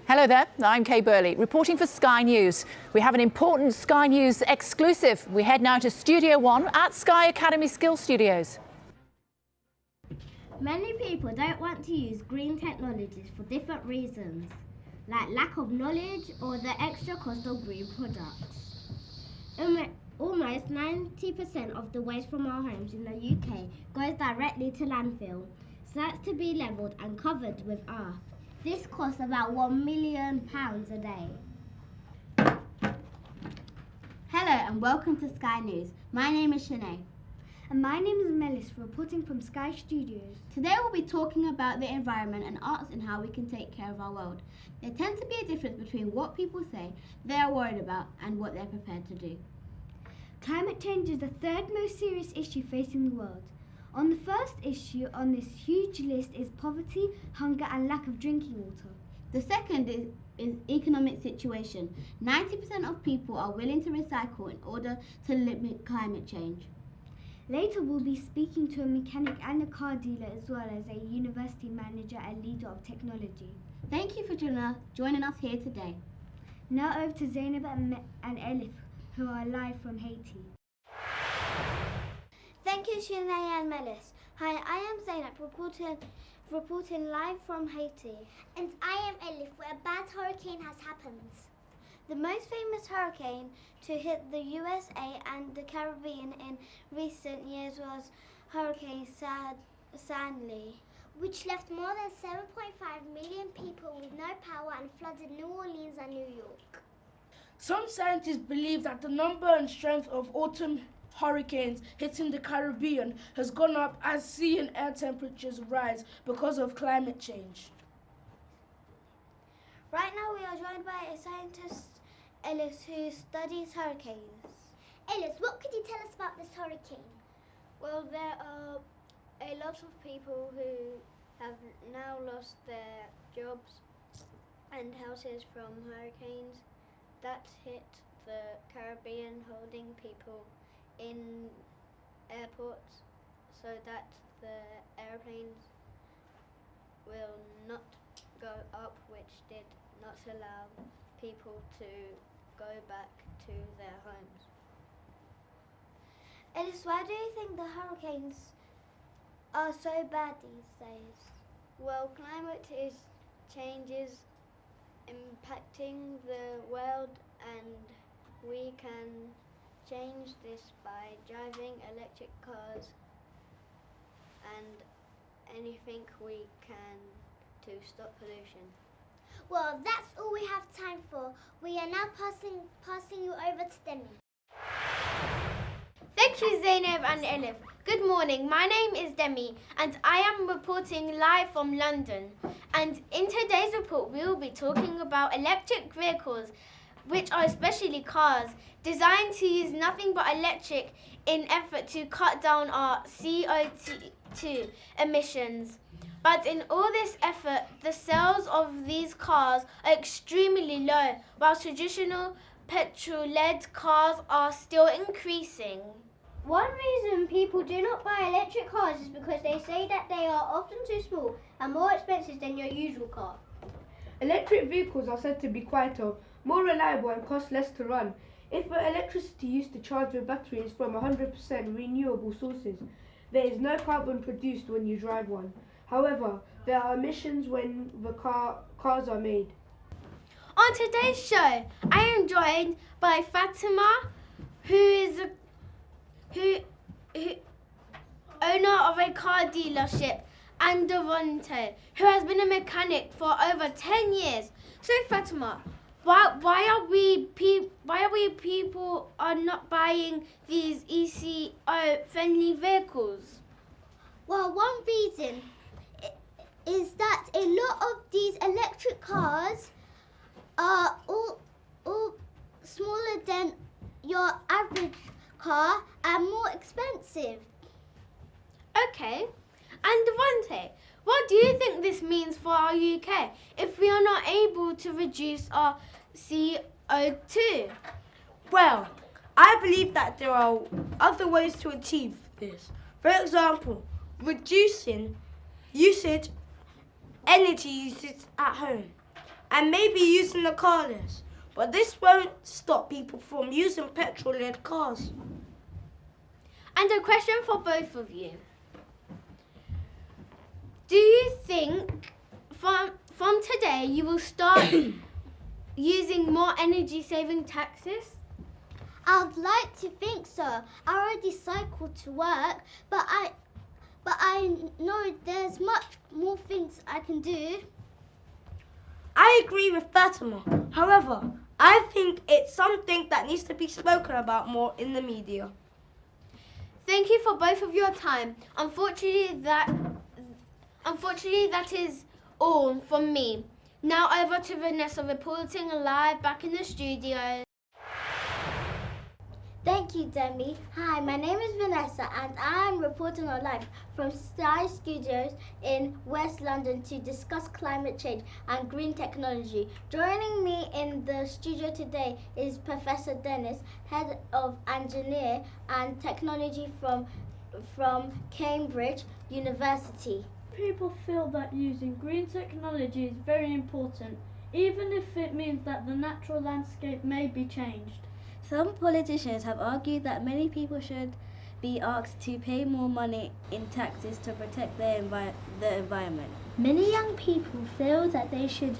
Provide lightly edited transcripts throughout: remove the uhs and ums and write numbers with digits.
Hello there, I'm Kay Burley, reporting for Sky News. We have an important Sky News exclusive. We head now to Studio One at Sky Academy Skill Studios. Many people don't want to use green technologies for different reasons, like lack of knowledge or the extra cost of green products. Almost 90% of the waste from our homes in the UK goes directly to landfill, so that's to be levelled and covered with earth. This costs about £1 million a day. Hello and welcome to Sky News. My name is Shanae. And my name is Melis, reporting from Sky Studios. Today we'll be talking about the environment and arts and how we can take care of our world. There tends to be a difference between what people say they are worried about and what they're prepared to do. Climate change is the third most serious issue facing the world. On the first issue on this huge list is poverty, hunger and lack of drinking water. The second is economic situation. 90% of people are willing to recycle in order to limit climate change. Later we'll be speaking to a mechanic and a car dealer as well as a university manager and leader of technology. Thank you for joining us here today. Now over to Zainab and Elif, who are live from Haiti. Thank you, Shanae and Melis. Hi, I am Zainab, reporting live from Haiti. And I am Elif, where a bad hurricane has happened. The most famous hurricane to hit the USA and the Caribbean in recent years was Hurricane Sandy, which left more than 7.5 million people with no power and flooded New Orleans and New York. Some scientists believe that the number and strength of autumn hurricanes hitting the Caribbean has gone up as sea and air temperatures rise because of climate change. Right now we are joined by a scientist, Ellis, who studies hurricanes. Ellis, what could you tell us about this hurricane? Well, there are a lot of people who have now lost their jobs and houses from hurricanes that hit the Caribbean, holding people in airports so that the airplanes will not go up, which did not allow people to go back to their homes. Ellis, why do you think the hurricanes are so bad these days? Well, climate change is impacting the world, and we can change this by driving electric cars and anything we can to stop pollution. Well, that's all we have time for. We are now passing you over to Demi. Thank you, Zainab and Elif. Good morning, my name is Demi and I am reporting live from London. And in today's report we will be talking about electric vehicles, which are especially cars designed to use nothing but electric in effort to cut down our CO2 emissions. But in all this effort, the sales of these cars are extremely low, while traditional petrol-led cars are still increasing. One reason people do not buy electric cars is because they say that they are often too small and more expensive than your usual car. Electric vehicles are said to be quieter, more reliable and cost less to run. If the electricity used to charge the battery is from 100% renewable sources, there is no carbon produced when you drive one. However, there are emissions when the cars are made. On today's show, I am joined by Fatima, who is owner of a car dealership, and Devonte, who has been a mechanic for over 10 years. So Fatima, why are we people are not buying these eco-friendly vehicles? Well, one reason is that a lot of these electric cars are all smaller than your average car and more expensive. Okay, and Devonte, what do you think this means for our UK if we are not able to reduce our CO2? Well, I believe that there are other ways to achieve this. For example, reducing energy usage at home. and maybe using the car less. But this won't stop people from using petrol-led cars. And a question for both of you. Do you think from today you will start using more energy-saving taxis? I'd like to think so. I already cycle to work, but I know there's much more things I can do. I agree with Fatima. However, I think it's something that needs to be spoken about more in the media. Thank you for both of your time. Unfortunately, that is all from me. Now over to Vanessa reporting live back in the studio. Thank you, Demi. Hi, my name is Vanessa and I'm reporting live from Sky Studios in West London to discuss climate change and green technology. Joining me in the studio today is Professor Dennis, Head of Engineer and Technology from Cambridge University. People feel that using green technology is very important, even if it means that the natural landscape may be changed. Some politicians have argued that many people should be asked to pay more money in taxes to protect the environment. Many young people feel that they should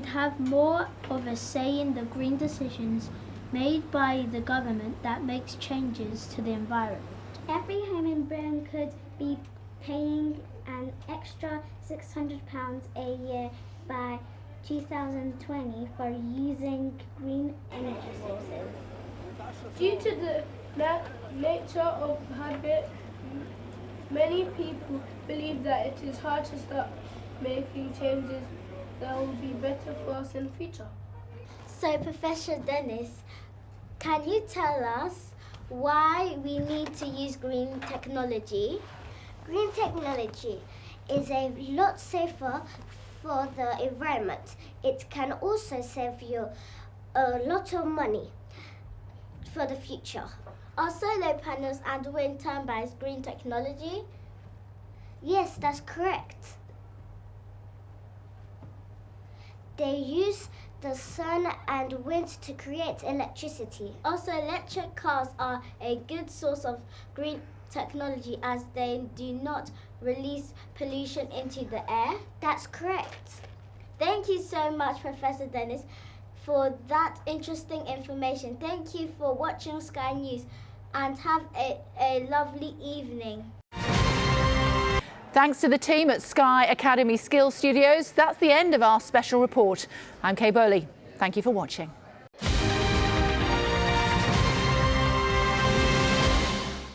have more of a say in the green decisions made by the government that makes changes to the environment. Every home in Britain could be paying an extra £600 a year by 2020 for using green energy sources. Due to the nature of habit, many people believe that it is hard to start making changes that will be better for us in the future. So, Professor Dennis, can you tell us why we need to use green technology? Green technology is a lot safer for the environment. It can also save you a lot of money for the future. Are solar panels and wind turbines green technology? Yes, that's correct. They use the sun and wind to create electricity. Also, electric cars are a good source of green technology as they do not release pollution into the air. That's correct. Thank you so much, Professor Dennis, for that interesting information. Thank you for watching Sky News and have a lovely evening. Thanks to the team at Sky Academy Skills Studios. That's the end of our special report. I'm Kay Burley. Thank you for watching.